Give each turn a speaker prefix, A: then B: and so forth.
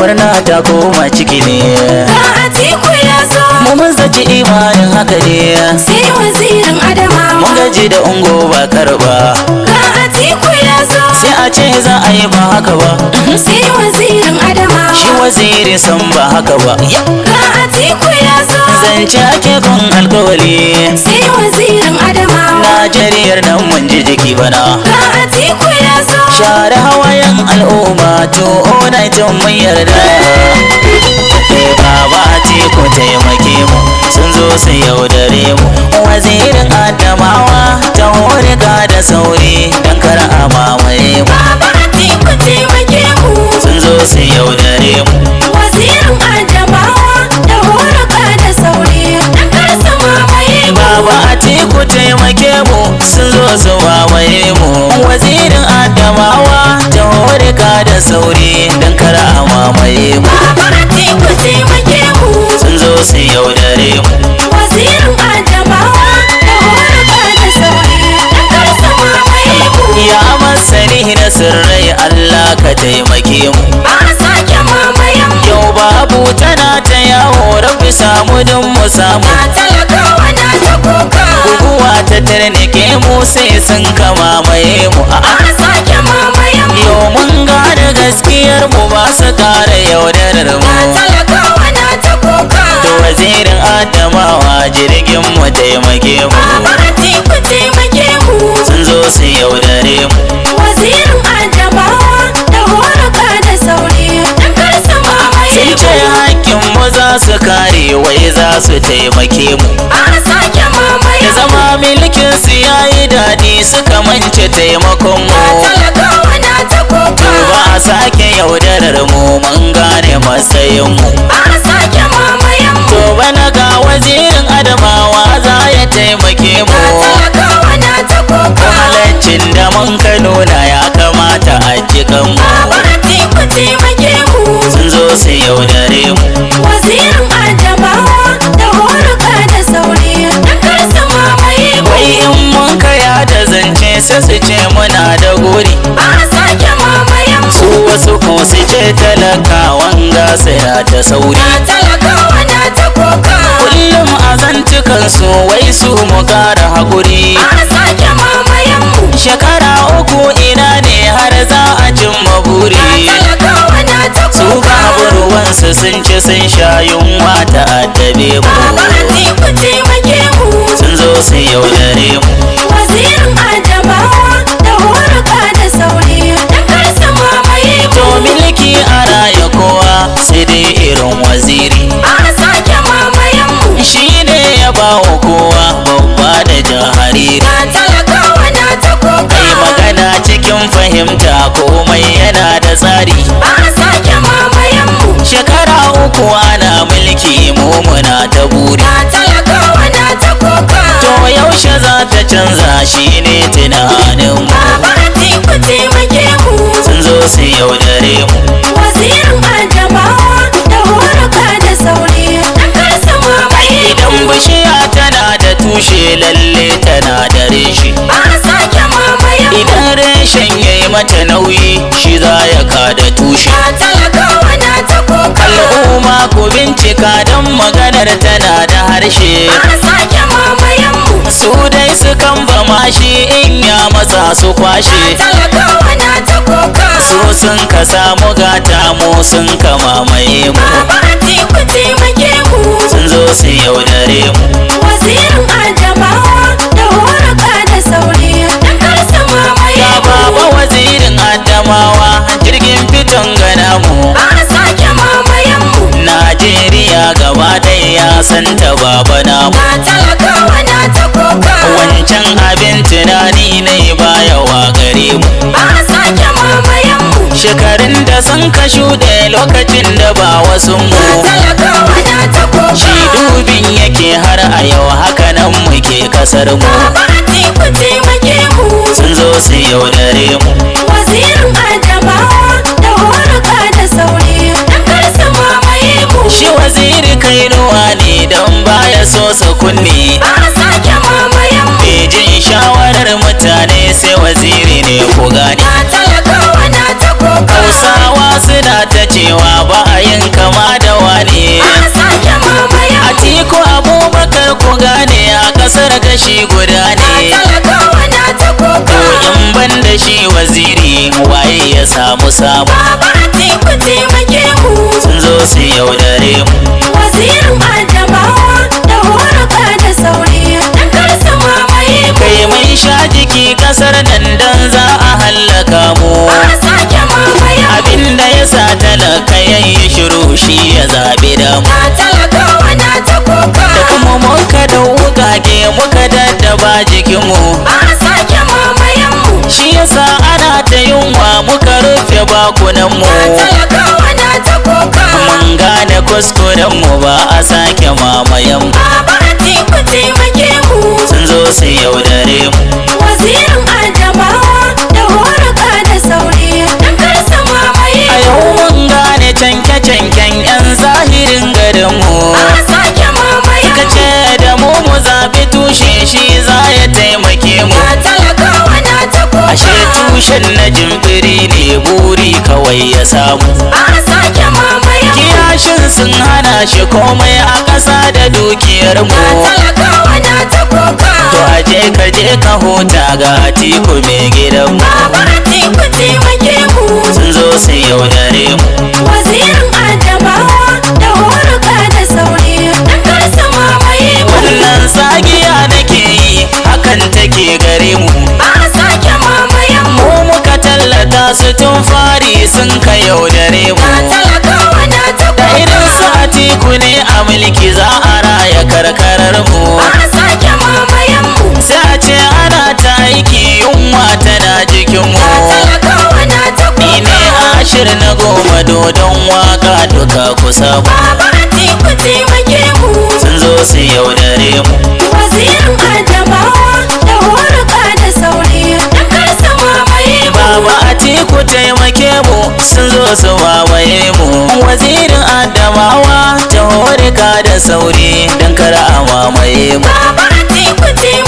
A: murna ta koma ciki ne.
B: Ga Atiku ya zo,
A: Mun zaci imanin haka ne.
B: sai wazirin Adamawa.
A: Mun gaji da ungo ba karba.
B: Ga Atiku ya zo,
A: Sai a ce za a yi ba haka ba.
B: sai wazirin Adamawa.
A: Shi waziri san ba haka ba.
B: Ga Atiku ya zo,
A: Zance ake kun alkawali.
B: sai wazirin Adamawa.
A: Najeriyar nan mun ji jiki bana.
B: Ga Atiku ya zo,
A: Share hawayen al'umma to onaitin mun yarda. Baba Atiku taimake mu, sun zo su yaudare mu. Wazirin Adamawa ta horika da sauri don kar a mamaye mu.
B: Baba Atiku taimake mu,
A: Sun zo su yaudare mu.
B: wazirin Adamawa da horaka da sauri dan kar su mamaye mu.
A: Baba Atiku taimake mu, sun zo su mamaye mu. Wazirin Adamawa ta horika da sauri don kar a mamaye mu.
B: Baba Atiku taimake mu,
A: Sun zo su yaudare mu.
B: wazirin Adamawa da horaka da sauri dan kar su mamaye mu.
A: Ya masani na sirrai Allah ka taimake mu.
B: Ba a sake mamayen mu,
A: Yau babu tana ta yawo rabbi samu don mu samu.
B: na talakawa na ta kuka.
A: Guguwa ta tarnike mu sai sun kamamaye mu.
B: Ba a sake mamayen mu,
A: Yau mun gane gaskiyar mu ba su kara yaudarar
B: na
A: mu.
B: talakawa na ta kuka.
A: To wazirin Adamawa jirgin mu taimake mu.
B: Baba Atiku taimake mu,
A: Sun zo su yaudare mu.
B: wazirin Adamawa da horaka da sauri dan kar su mamaye
A: Sun ce
B: mu.
A: hakkin mu za su kare wai za su taimake mu.
B: Ba a sake mamaye
A: Da
B: mu,
A: zama milkin su yayi daɗi suka mance taimakon
B: na
A: mu.
B: talakawa na ta kuka.
A: Ba a sake yaudarar mu mun gane matsayin mu.
B: Ba a sake mamaye mu,
A: To bana ga wazirin Adamawa za ya taimake mu.
B: na talakawa na ta kuka.
A: Halaccin da mun ka nuna ya kamata a jikan mu.
B: Baba Atiku taimake mu,
A: Sun zo su yaudare mu.
B: wazirin Adamawa da horaka da sauri dan kar su mamaye mu.
A: Wai in mun kaya da zance sai su ce muna da guri.
B: Ba a sake mamaye mu,
A: Su wasu ko su ce talakawan gasa ta sauri.
B: na talakawa na ta kuka.
A: Kullum a zantukan su wai su mu kara haƙuri.
B: Ba a sake mamayen mu,
A: Shekara uku ina ne har za a cimma buri.
B: na talakawa na ta
A: Su
B: kuka.
A: babu ruwansu sun ci sun sha yunwa ta addabe mu.
B: Baba Atiku taimake mu,
A: Sun zo su yaudare mu.
B: wazirin Adamawa da horaka da sauri dan kar su mamaye mu.
A: To milki a raya kowa sai dai irin waziri.
B: Ba a sake mamayen mu,
A: Shi ne ya ba wa kowa babba da jahariri.
B: na talakawa na ta kuka.
A: Kai magana cikin fahimta komai yana da tsari.
B: Ba a sake mamayen mu,
A: Shekara uku ana mulki mu muna ta buri.
B: na talakawa na ta kuka.
A: To yaushe za ta canza shi ne tunanin mu.
B: Baba Atiku taimake mu,
A: Sun zo su yaudare mu.
B: wazirin Adamawa da horaka da sauri dan kar su mamaye mu.
A: Idan bishiya tana da tushe lalle tana da reshe.
B: Ba a sake mamayen mu,
A: Idan reshen yayi mata nauyi shi za ya kada tushe.
B: na talakawa na ta kuka.
A: Al'umma ku bincika don maganar tana da harshe.
B: Ba a sake mamayen mu,
A: Su dai su kan bama shi in ya matsa su
B: na
A: kwashe.
B: talakawa na ta kuka.
A: Su sun ka samu gata mu sun ka mamaye mu.
B: Baba Atiku taimake mu,
A: Sun zo su yaudare mu.
B: wazirin Adamawa da horaka da sauri dan kar su mamaye
A: Ga
B: mu.
A: baba wazirin Adamawa jirgin fiton gana mu.
B: Ba a sake mamayen mu,
A: Najeriya gaba ɗaya ya santa baba namu.
B: na talakawa na ta kuka.
A: Wancan abin tunani ne baya wa gare mu.
B: Ba a sake mamayen mu,
A: Shekarun da sun ka shuɗe lokacin da ba wasu
B: na
A: mu.
B: talakawa na ta kuka.
A: Shi dubin yake har a yau haka nan muke kasar mu.
B: Baba Atiku taimake mu,
A: Sun zo su yaudare mu.
B: wazirin Adamawa da horaka da sauri dan kar su mamaye mu.
A: Shi waziri kainuwa ne don baya so sa kunne.
B: Ba a sake mamayen mu,
A: Bai jin shawarar mutane sai waziri ne ku gane.
B: na talakawa na ta kuka.
A: Hausawa suna ta cewa ba a kasar gashi guda ne
B: talakawa na ta kuka.
A: in ban da shi waziri waye ya samu samu
B: Baba Atiku taimake mu.
A: sun zo su yaudare mu
B: Wazirin Adamawa da horuka da sauri dan kar su mamaye mu.
A: kai mai sha jiki kasar nan dan za a hallaka mu
B: Ba a sake mamaye mu.
A: abinda ya sa talaka yayi shiru shi ya zabi da mu
B: Talakawa na ta kuka.
A: da kuma muka da wukake muka daddaba jikinmu
B: Ba a sake mamaye mu.
A: shi yasa ana ta yunwa muka rufe bakunanmu
B: Talakawa na ta kuka.
A: mun gane kuskurenmu ba a sake mamayen mu
B: Baba Atiku taimake mu.
A: sun zo su yaudare mu
B: Wazirin Adamawa da horuka da sauri dan kar su mamaye
A: a
B: mu.
A: yau mun gane canke-canken 'yan zahirin garinmu
B: Ba a sake mamaye
A: suka
B: mu.
A: ce da mu zaɓi tushe shi za ya taimake mu
B: Talakawa na ta kuka.
A: ashe tushen na jimbiri ne buri kawai ya samu
B: Ba a sake mamaye mu.
A: kiyashin sun hana shi komai a ƙasa da dukiyar mu
B: Talakawa na ta kuka.
A: to aje ka je ka huta ga Atiku mai gidan mu
B: Baba Atiku taimake mu.
A: sun zo su yaudare mu
B: Wazirin Adamawa da horuka da sauri dan kar su mamaye mu.
A: wannan sagiya nake yi hakan take gare mu
B: Ba a sake mamaye mu.
A: mu muka tallata su tun fari sun ka yaudare mu
B: Talakawa na ta
A: da irin su
B: kuka.
A: Atiku ne a mulki za a raya karkarar mu
B: Ba a sake mamaye mu.
A: sai a ce ana ta aiki yunwa tana jikin mu
B: Talakawa na ta
A: ni ne
B: kuka.
A: ashir na goma dodon waka duka kusa mu
B: Baba Atiku taimake mu.
A: sun zo su yaudare mu
B: Wazirin Adamawa da horuka da sauri dan kar su mamaye mu.
A: Baba Atiku taimake mu sun zo su mamaye mu wazirin Adamawa ta horika da sauri don kar a mamaye mu
B: Baba Atiku taimake